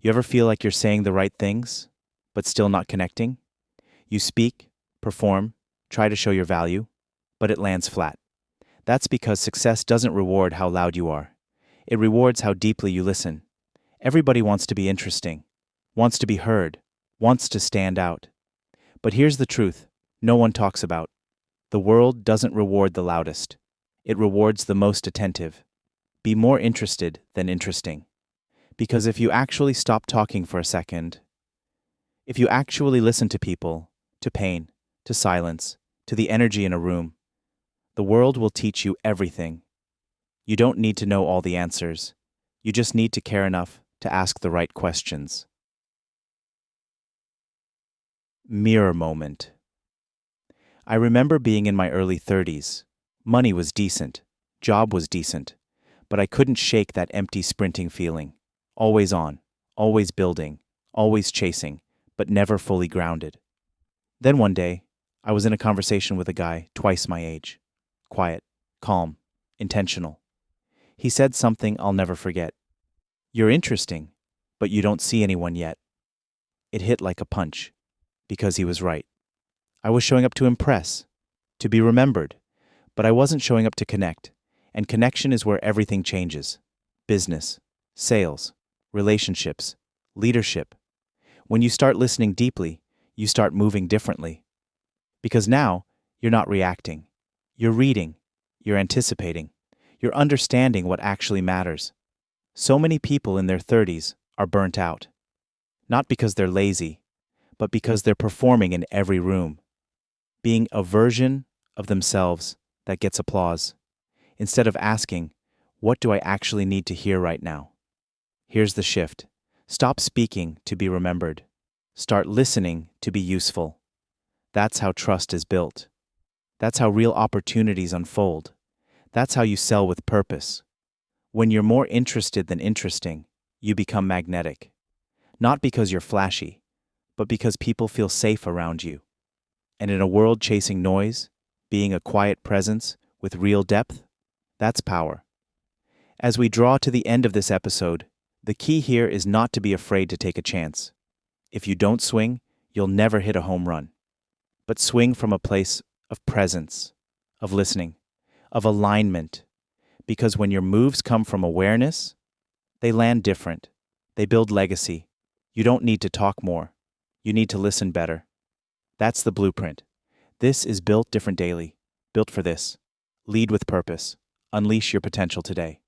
You ever feel like you're saying the right things, but still not connecting? You speak, perform, try to show your value, but it lands flat. That's because success doesn't reward how loud you are. It rewards how deeply you listen. Everybody wants to be interesting, wants to be heard, wants to stand out. But here's the truth no one talks about. The world doesn't reward the loudest. It rewards the most attentive. Be more interested than interesting. Because if you actually stop talking for a second, if you actually listen to people, to pain, to silence, to the energy in a room, the world will teach you everything. You don't need to know all the answers. You just need to care enough to ask the right questions. Mirror moment. I remember being in my early 30s. Money was decent, job was decent, but I couldn't shake that empty sprinting feeling. Always on, always building, always chasing, but never fully grounded. Then one day, I was in a conversation with a guy twice my age. Quiet, calm, intentional. He said something I'll never forget. "You're interesting, but you don't see anyone yet." It hit like a punch, because he was right. I was showing up to impress, to be remembered, but I wasn't showing up to connect, and connection is where everything changes. Business, sales, relationships, leadership. When you start listening deeply, you start moving differently. Because now, you're not reacting. You're reading. You're anticipating. You're understanding what actually matters. So many people in their 30s are burnt out. Not because they're lazy, but because they're performing in every room. Being a version of themselves that gets applause, instead of asking, what do I actually need to hear right now? Here's the shift. Stop speaking to be remembered. Start listening to be useful. That's how trust is built. That's how real opportunities unfold. That's how you sell with purpose. When you're more interested than interesting, you become magnetic. Not because you're flashy, but because people feel safe around you. And in a world chasing noise, being a quiet presence with real depth, that's power. As we draw to the end of this episode, the key here is not to be afraid to take a chance. If you don't swing, you'll never hit a home run. But swing from a place of presence, of listening, of alignment. Because when your moves come from awareness, they land different. They build legacy. You don't need to talk more. You need to listen better. That's the blueprint. This is Built Different Daily. Built for this. Lead with purpose. Unleash your potential today.